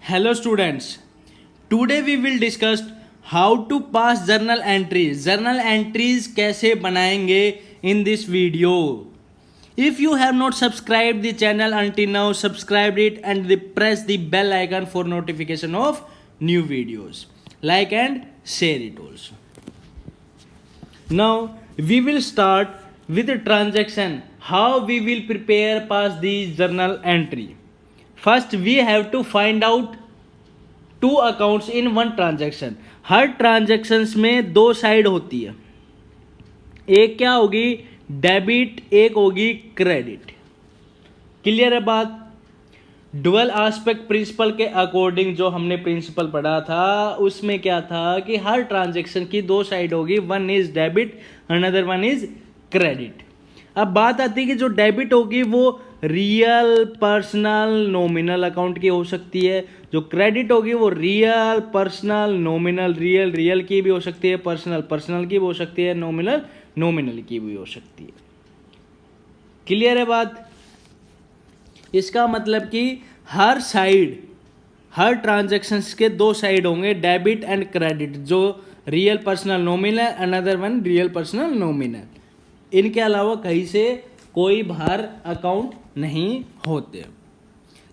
Hello students, today we will discuss how to pass journal entries. Journal entries कैसे बनाएंगे in this video. If you have not subscribed the channel until now, subscribe it and press the bell icon for notification of new videos. Like and share it also. Now we will start with the transaction. How we will prepare pass the journal entry. First we have to find out two accounts in one transaction. हर transactions में दो side होती है. एक क्या होगी debit, एक होगी क्रेडिट. क्लियर है बात. डुअल एस्पेक्ट प्रिंसिपल के अकॉर्डिंग जो हमने प्रिंसिपल पढ़ा था उसमें क्या था कि हर ट्रांजैक्शन की दो साइड होगी. One is debit, another one is credit. अब बात आती है कि जो डेबिट होगी वो रियल, पर्सनल, नॉमिनल अकाउंट की हो सकती है. जो क्रेडिट होगी वो रियल, पर्सनल, नॉमिनल, रियल की भी हो सकती है, पर्सनल की भी हो सकती है, नॉमिनल की भी हो सकती है. क्लियर है बात. इसका मतलब कि हर साइड, हर ट्रांजैक्शंस के दो साइड होंगे, डेबिट एंड क्रेडिट. जो real, personal, nominal, another one real, personal, nominal. इनके अलावा कहीं से कोई बाहर अकाउंट नहीं होते.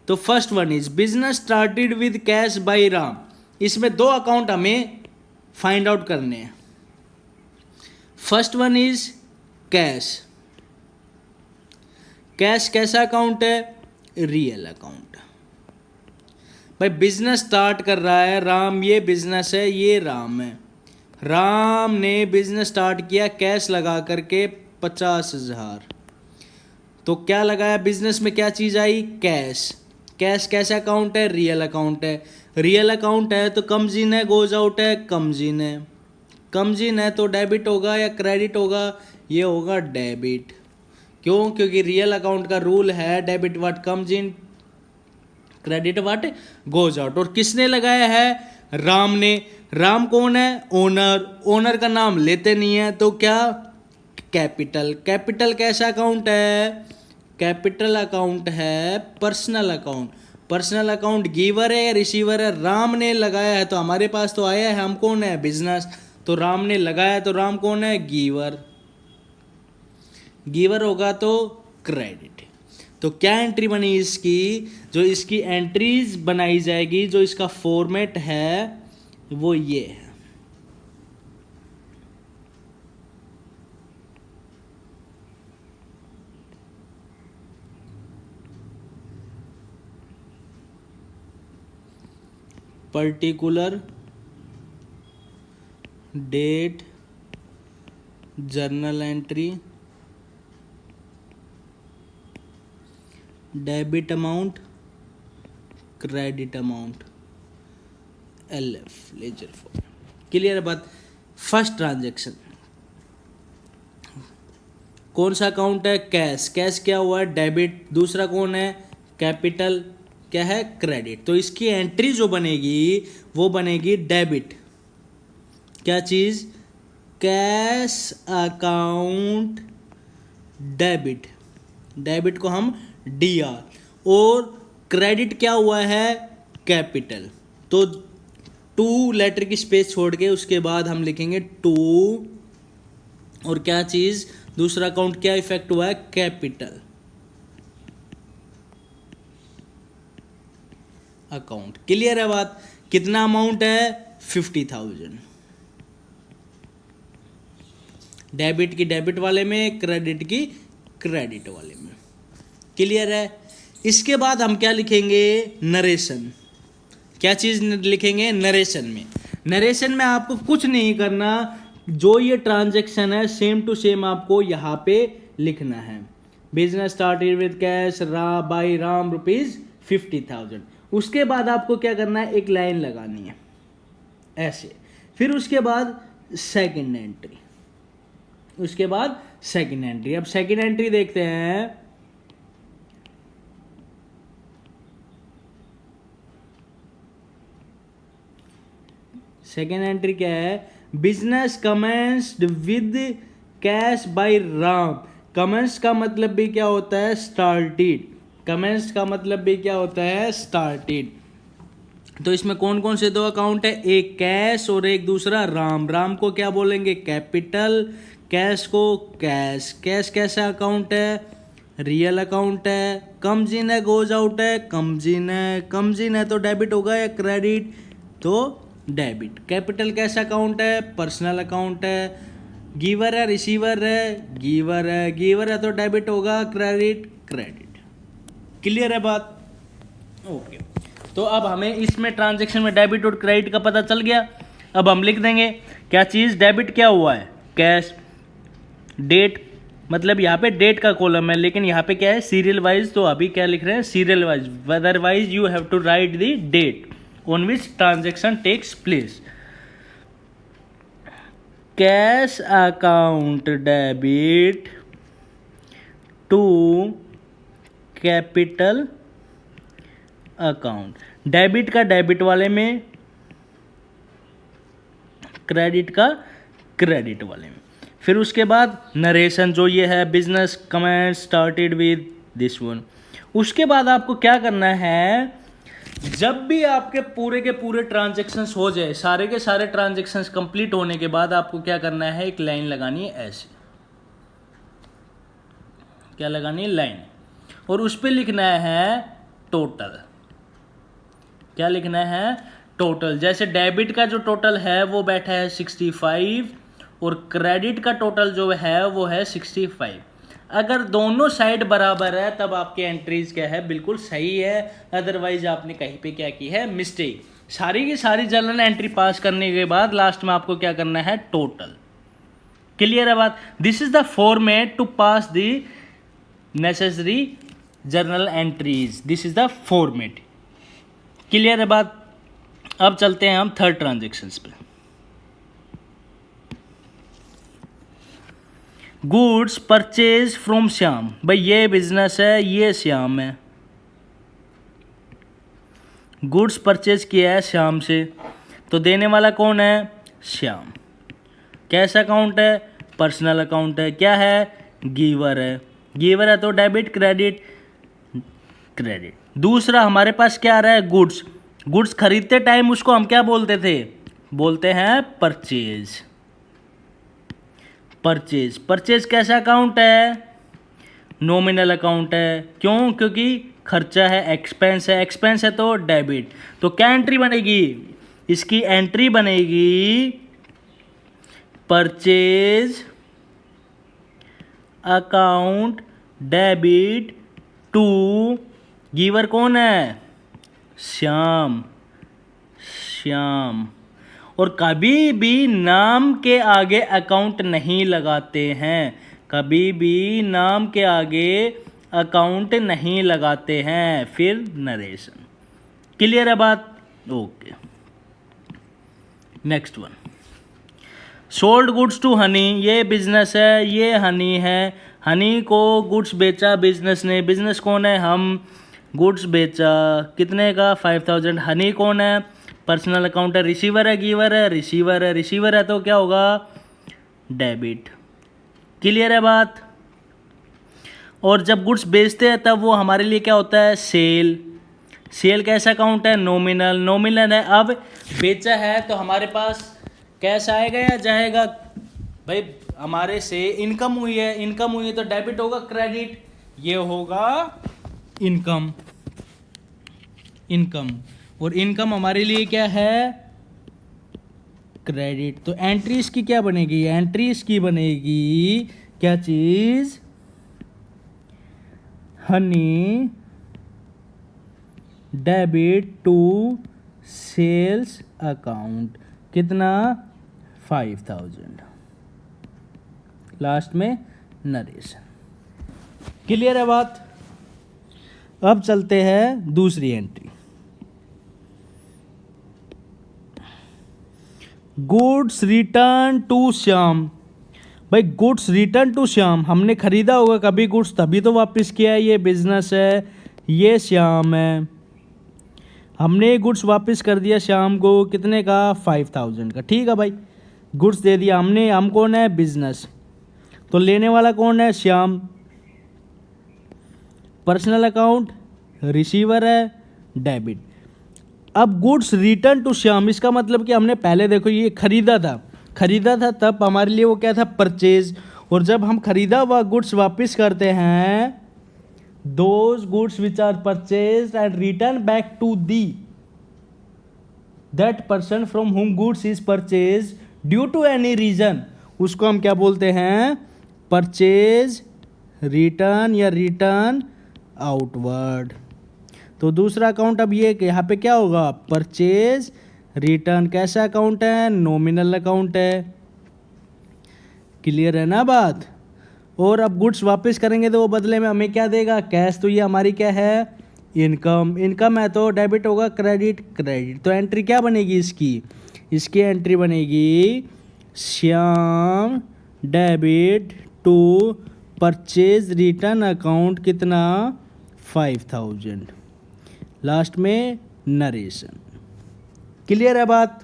तो first one is business started with cash by Ram. इसमें दो अकाउंट हमें फाइंड आउट करने हैं. First one is cash. Cash कैसा अकाउंट है? Real account. भाई बिजनेस स्टार्ट कर रहा है राम, ये बिजनेस है, ये राम है. राम ने बिजनेस स्टार्ट किया कैश लगा करके 50,000. तो क्या लगाया बिजनेस में, क्या चीज आई? कैश. कैश कैसा अकाउंट है? रियल अकाउंट है. रियल अकाउंट है तो कम्स इन है, गोज आउट है, कम्स इन है. कम्स इन है तो डेबिट होगा या क्रेडिट होगा? ये होगा डेबिट. क्यों? क्योंकि रियल अकाउंट का रूल है debit what comes in, credit what goes out. और किसने लगाया है? राम ने. राम कौन है? ओनर. ओनर का नाम लेते नहीं है तो क्या? कैपिटल. कैपिटल कैसा अकाउंट है? कैपिटल अकाउंट है personal account. Personal account giver है या रिसीवर है? राम ने लगाया है तो हमारे पास तो आया है. हम कौन है? बिजनेस. तो राम ने लगाया तो राम कौन है? गिवर. गिवर होगा तो क्रेडिट. तो क्या एंट्री बनी इसकी? जो इसकी एंट्रीज बनाई जाएगी, जो इसका फॉर्मेट है वो ये है. Particular date, journal entry, debit amount, credit amount, LF ledger form. Clear है बात. फर्स्ट ट्रांजैक्शन कौन सा अकाउंट है? कैश. कैश क्या हुआ है? डेबिट. दूसरा कौन है? कैपिटल. क्या है? क्रेडिट. तो इसकी एंट्री जो बनेगी वो बनेगी डेबिट. क्या चीज? Cash account debit. डेबिट को हम DR. और क्रेडिट क्या हुआ है? कैपिटल. तो 2 लेटर की स्पेस छोड़ के उसके बाद हम लिखेंगे 2. और क्या चीज? दूसरा अकाउंट क्या इफेक्ट हुआ है? Capital account. क्लियर है बात. कितना अमाउंट है? 50,000. डेबिट की डेबिट वाले में, क्रेडिट की क्रेडिट वाले में. क्लियर है. इसके बाद हम क्या लिखेंगे? नरेशन. क्या चीज लिखेंगे? नरेशन में. नरेशन में आपको कुछ नहीं करना. जो ये ट्रांजैक्शन है सेम टू सेम आपको यहाँ पे लिखना है. Business started with cash by Ram ₹50,000. उसके बाद आपको क्या करना है? एक लाइन लगानी है ऐसे. फिर उसके बाद सेकंड एंट्री. उसके बाद सेकंड एंट्री. अब सेकंड एंट्री देखते हैं. सेकंड एंट्री क्या है? Business commenced with cash by Ram. Commence का मतलब भी क्या होता है? स्टार्टेड. कमेंस का मतलब भी क्या होता है? स्टार्टेड. तो इसमें कौन कौन से दो अकाउंट है, एक कैश और एक दूसरा राम। राम को क्या बोलेंगे, कैपिटल, कैश को कैश। कैश कैसा अकाउंट है, रियल अकाउंट है। कम्स इन है, गोज आउट है, कम्स इन है। कम्स इन है तो डेबिट होगा या क्रेडिट, तो डेबिट। कैपिटल कैसा अकाउंट है, पर्सनल अकाउंट है। गिवर है, रिसीवर है, गिवर है। गिवर है तो डेबिट होगा, क्रेडिट क्रेडिट। क्लियर है बात, ओके। तो अब हमें इसमें ट्रांजैक्शन में डेबिट और क्रेडिट का पता चल गया। अब हम लिख देंगे क्या चीज़, डेबिट क्या हुआ है, कैश। डेट मतलब यहाँ पे डेट का कॉलम है, लेकिन यहाँ पे क्या है, सीरियल वाइज, तो अभी क्या लिख रहे हैं, serial wise. Otherwise you have to write the date on which transaction takes place. Cash account debit to capital account. Debit का डेबिट वाले में, क्रेडिट का क्रेडिट वाले में। फिर उसके बाद नरेशन, जो ये है business comment started with this one. उसके बाद आपको क्या करना है, जब भी आपके पूरे के पूरे ट्रांजैक्शंस हो जाए, सारे के सारे ट्रांजैक्शंस कंप्लीट होने के बाद आपको क्या करना है, एक लाइन लगानी है ऐसे। क्या लगानी है, लाइन, और उस पर लिखना है टोटल। क्या लिखना है, टोटल। जैसे डेबिट का जो टोटल है वो बैठा है 65 और क्रेडिट का टोटल जो है वो है 65। अगर दोनों साइड बराबर है तब आपके एंट्रीज क्या है, बिल्कुल सही है। अदरवाइज आपने कहीं पे क्या की है, मिस्टेक। सारी की सारी जर्नल एंट्री पास करने के बाद लास्ट में आपको क्या करना है, टोटल। क्लियर है बात। This is the format to pass the necessary journal entries. This is the format. Clear है बात। अब चलते हैं हम थर्ड ट्रांजेक्शन्स पे। Goods purchase from Shyam. भाई ये बिजनेस है, ये श्याम है। गुड्स परचेज किया है श्याम से, तो देने वाला कौन है, श्याम। कैसा अकाउंट है, पर्सनल अकाउंट है। क्या है, गिवर है। गिवर है तो डेबिट क्रेडिट क्रेडिट। दूसरा हमारे पास क्या आ रहा है, गुड्स। गुड्स खरीदते टाइम उसको हम क्या बोलते थे, बोलते हैं परचेज। परचेज। परचेज कैसा अकाउंट है, नॉमिनल अकाउंट है। क्यों, क्योंकि खर्चा है, एक्सपेंस है। एक्सपेंस है तो डेबिट। तो क्या एंट्री बनेगी, इसकी एंट्री बनेगी purchase account debit to, giver कौन है, श्याम। श्याम। और कभी भी नाम के आगे अकाउंट नहीं लगाते हैं, कभी भी नाम के आगे अकाउंट नहीं लगाते हैं। फिर नरेशन। क्लियर है बात, okay. Next one, sold goods to Honey. ये बिजनेस है, ये हनी है। हनी को गुड्स बेचा बिजनेस ने। बिजनेस कौन है, हम। गुड्स बेचा कितने का, 5000। हनी कौन है, पर्सनल अकाउंट है। रिसीवर है, गिवर है, रिसीवर है। रिसीवर है तो क्या होगा, डेबिट। क्लियर है बात। और जब गुड्स बेचते हैं तब वो हमारे लिए क्या होता है, सेल। सेल कैसा अकाउंट है, नॉमिनल। नॉमिनल है, अब बेचा है तो हमारे पास कैश आएगा या जाएगा, भाई हमारे से इनकम हुई है। इनकम हुई है तो डेबिट होगा, क्रेडिट। ये होगा इनकम। इनकम, और इनकम हमारे लिए क्या है, क्रेडिट। तो एंट्री इसकी क्या बनेगी, एंट्री इसकी बनेगी क्या चीज, Honey debit to sales account. कितना, 5000। लास्ट में नरेशन। क्लियर है बात। अब चलते हैं दूसरी entry, goods return to Shyam. भाई गुड्स रिटर्न टू श्याम, हमने खरीदा होगा कभी गुड्स, तभी तो वापस किया है। ये बिजनेस है, ये श्याम है। हमने गुड्स वापस कर दिया श्याम को, कितने का, 5000 का। ठीक है भाई, गुड्स दे दिया हमने। हम कौन है, बिजनेस। तो लेने वाला कौन है, श्याम। पर्सनल अकाउंट, रिसीवर है, डेबिट। अब गुड्स रिटर्न टू श्याम, इसका मतलब कि हमने पहले देखो ये खरीदा था तब हमारे लिए वो क्या था, परचेज। और जब हम खरीदा हुआ गुड्स वापस करते हैं, those goods which are purchased and return back to the that person from whom goods is purchase due to any reason, उसको हम क्या बोलते हैं, परचेज रिटर्न या रिटर्न आउटवर्ड। तो दूसरा अकाउंट अब ये कि यहाँ पे क्या होगा, परचेज रिटर्न। कैसा अकाउंट है, नॉमिनल अकाउंट है। क्लियर है ना बात। और अब गुड्स वापस करेंगे तो वो बदले में हमें क्या देगा, कैश। तो ये हमारी क्या है, इनकम है, तो डेबिट होगा, क्रेडिट। तो एंट्री क्या बनेगी इसकी एंट्री बनेगी Shyam debit to purchase return account, कितना, 5000। लास्ट में नरेशन। क्लियर है बात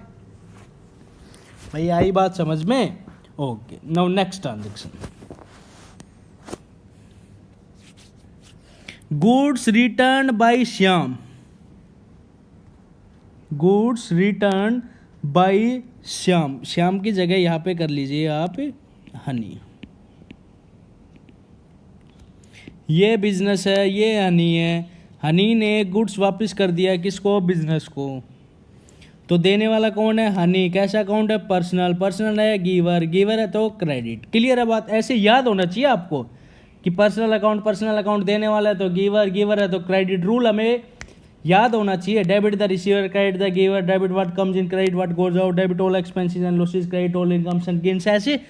भाई, आई बात समझ में। Okay, now next transaction, goods return by Shyam. Goods return by Shyam की जगह यहां पे कर लीजिए आप हनी। ये बिजनेस है, ये हनी है। हनी ने गुड्स वापस कर दिया किसको, बिजनेस को। तो देने वाला कौन है, हनी। कैसा अकाउंट है, पर्सनल है, गिवर है तो क्रेडिट। क्लियर है बात। ऐसे याद होना चाहिए आपको कि पर्सनल अकाउंट देने वाला है तो गिवर है तो क्रेडिट। रूल हमें याद होना चाहिए। Debit the receiver, credit the giver, debit what comes in, credit what goes out, debit all expenses and losses, credit all incomes and gains. ऐसे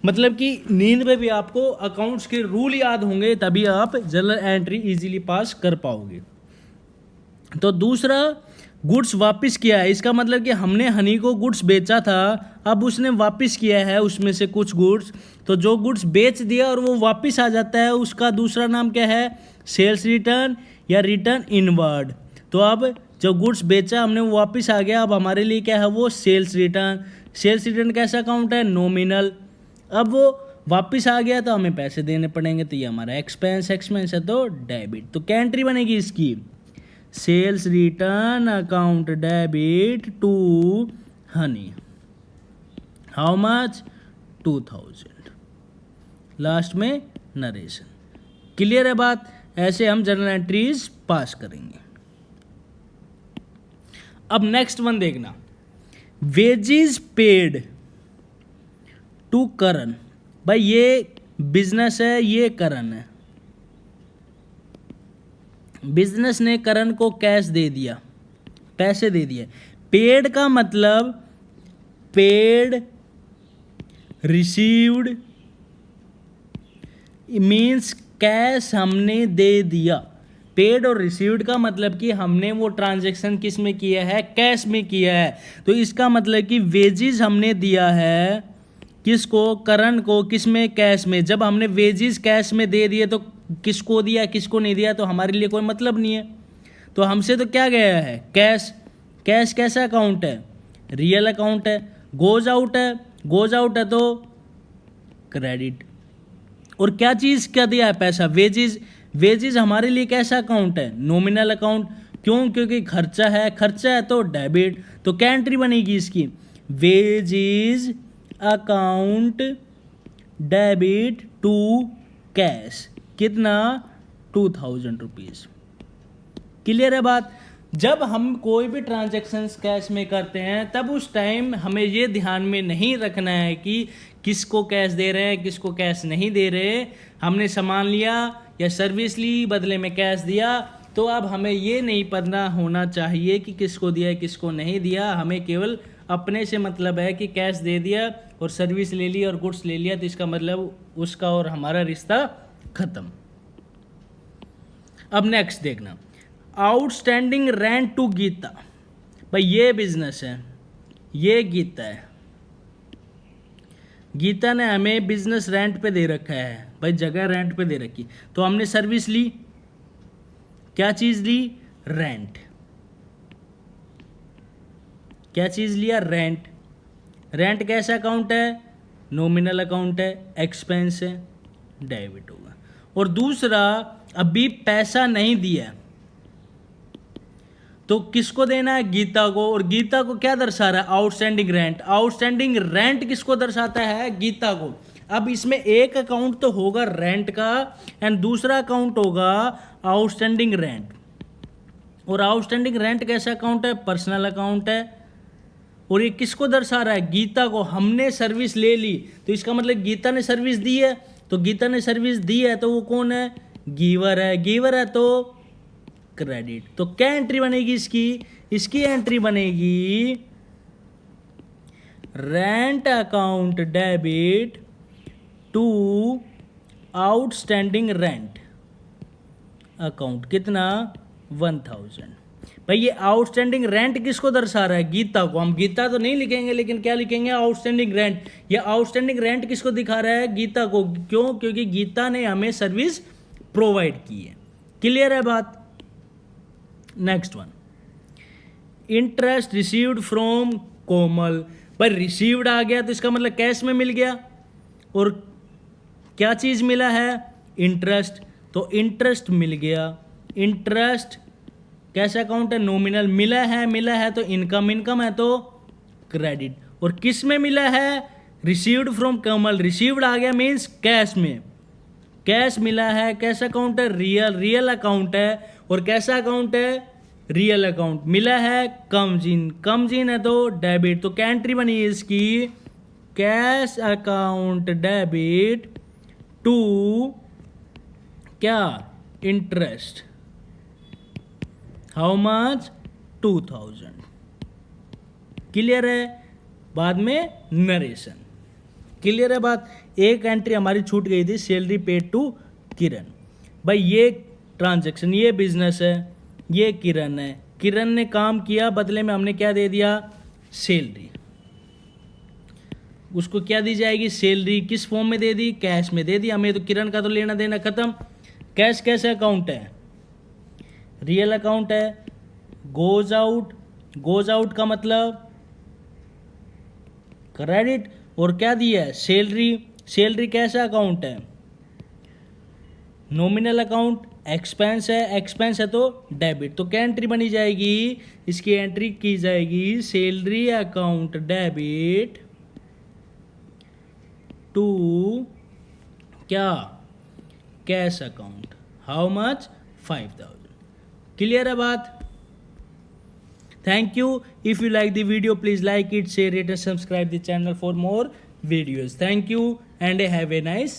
मतलब कि नींद में भी आपको अकाउंट्स के रूल याद होंगे, तभी आप जर्नल एंट्री इजीली पास कर पाओगे। तो दूसरा, गुड्स वापस किया है, इसका मतलब कि हमने हनी को गुड्स बेचा था, अब उसने वापस किया है उसमें से कुछ गुड्स। तो जो गुड्स बेच दिया और वो वापस आ जाता है, उसका दूसरा नाम क्या है, सेल्स रिटर्न या रिटर्न इनवर्ड। तो अब जो गुड्स बेचा हमने वो वापस आ गया, अब हमारे लिए क्या है वो सेल्स रिटर्न। सेल्स रिटर्न कैसा अकाउंट है, नॉमिनल। अब वो वापस आ गया तो हमें पैसे देने पड़ेंगे, तो ये हमारा एक्सपेंस है तो डेबिट। तो क्या एंट्री बनेगी इसकी, sales return account debit to Honey, how much, 2000। Last में नरेशन। क्लियर है बात। ऐसे हम जर्नल एंट्रीज पास करेंगे। अब नेक्स्ट वन देखना, वेजेस पेड टू करण। भाई ये बिजनेस है, ये करण है। बिजनेस ने करण को कैश दे दिया, पैसे दे दिए। पेड का मतलब पेड, रिसीव्ड मीन्स कैश हमने दे दिया। पेड और रिसीव्ड का मतलब कि हमने वो ट्रांजैक्शन किस में किया है, कैश में किया है। तो इसका मतलब कि वेजेस हमने दिया है किसको, करण को, किस में, कैश में। जब हमने वेजेस कैश में दे दिए तो किसको दिया, किसको नहीं दिया, तो हमारे लिए कोई मतलब नहीं है। तो हमसे तो क्या गया है, कैश। कैश कैसा अकाउंट है, रियल अकाउंट है। गोज आउट है तो क्रेडिट। और क्या चीज़ क्या दिया है, पैसा, वेजेस हमारे लिए कैसा अकाउंट है, नॉमिनल अकाउंट। क्यों, क्योंकि खर्चा है तो डेबिट। तो क्या एंट्री बनेगी इसकी, wages account debit to cash, कितना, 2000 रुपीज़। क्लियर है बात। जब हम कोई भी ट्रांजैक्शंस कैश में करते हैं तब उस टाइम हमें ये ध्यान में नहीं रखना है कि किसको कैश दे रहे हैं, किसको कैश नहीं दे रहे। हमने सामान लिया या सर्विस ली, बदले में कैश दिया, तो अब हमें ये नहीं पता होना चाहिए कि किसको दिया किसको नहीं दिया। हमें केवल अपने से मतलब है कि कैश दे दिया और सर्विस ले ली और गुड्स ले लिया, तो इसका मतलब उसका और हमारा रिश्ता खत्म। अब नेक्स्ट देखना, आउटस्टैंडिंग रेंट टू गीता। भाई ये बिजनेस है, ये गीता है। गीता ने हमें बिजनेस रेंट पे दे रखा है, भाई जगह रेंट पे दे रखी। तो हमने सर्विस ली, क्या चीज़ ली, रेंट। क्या चीज़ लिया, रेंट। रेंट कैसा अकाउंट है, नॉमिनल अकाउंट है, एक्सपेंस है, डेबिट होगा। और दूसरा, अभी पैसा नहीं दिया तो किसको देना है? गीता को। और गीता को क्या दर्शा रहा है? Outstanding rent. आउटस्टैंडिंग रेंट किसको दर्शाता है? गीता को। अब इसमें एक अकाउंट तो होगा रेंट का एंड दूसरा अकाउंट होगा आउटस्टैंडिंग रेंट। और आउटस्टैंडिंग रेंट कैसा अकाउंट है? पर्सनल अकाउंट है। और ये किसको दर्शा रहा है? गीता को। हमने सर्विस ले ली तो इसका मतलब गीता ने सर्विस दी है। तो गीता ने सर्विस दी है तो वो कौन है? गिवर है। गिवर है तो क्रेडिट। तो क्या एंट्री बनेगी इसकी? इसकी एंट्री बनेगी rent account debit to outstanding rent account. कितना? 1000। भाई ये आउटस्टैंडिंग रेंट किसको दर्शा रहा है? गीता को। हम गीता तो नहीं लिखेंगे लेकिन क्या लिखेंगे? Outstanding rent. ये आउटस्टैंडिंग रेंट किसको दिखा रहा है? गीता को। क्यों? क्योंकि गीता ने हमें सर्विस प्रोवाइड की है। क्लियर है बात? Next one, interest received from Komal. भाई रिसीव्ड आ गया तो इसका मतलब कैश में मिल गया। और क्या चीज मिला है? इंटरेस्ट। तो इंटरेस्ट मिल गया। इंटरेस्ट कैसा अकाउंट है? नॉमिनल। मिला है तो इनकम। इनकम है तो क्रेडिट। और किस में मिला है? Received from Komal. रिसीव्ड आ गया मीन्स कैश में। कैश मिला है। कैसा अकाउंट है? रियल। रियल अकाउंट है। और कैसा अकाउंट है? Real account. मिला है कम्स इन। कम्स इन है तो डेबिट। तो क्या एंट्री बनी है इसकी? कैश अकाउंट डेबिट टू क्या? इंटरेस्ट। How much? 2000। क्लियर है? बाद में नरेशन। क्लियर है बात? एक एंट्री हमारी छूट गई थी, सैलरी पेड टू किरण। भाई ये ट्रांजैक्शन, ये बिजनेस है, ये किरण है। किरण ने काम किया, बदले में हमने क्या दे दिया? सैलरी। उसको क्या दी जाएगी? सैलरी। किस फॉर्म में दे दी? कैश में दे दी हमें। तो किरण का तो लेना देना खत्म। कैश कैसे अकाउंट है? रियल अकाउंट है। Goes out. गोज आउट का मतलब क्रेडिट। और क्या दिया है? सैलरी। सैलरी कैसा अकाउंट है? Nominal account. एक्सपेंस है। एक्सपेंस है तो डेबिट। तो क्या एंट्री बनी जाएगी? इसकी एंट्री की जाएगी सैलरी अकाउंट डेबिट टू क्या? Cash account. How much? 5000। Clear है बात? Thank you. If you like the video, please like it, share it, and subscribe the channel for more videos. Thank you and have a nice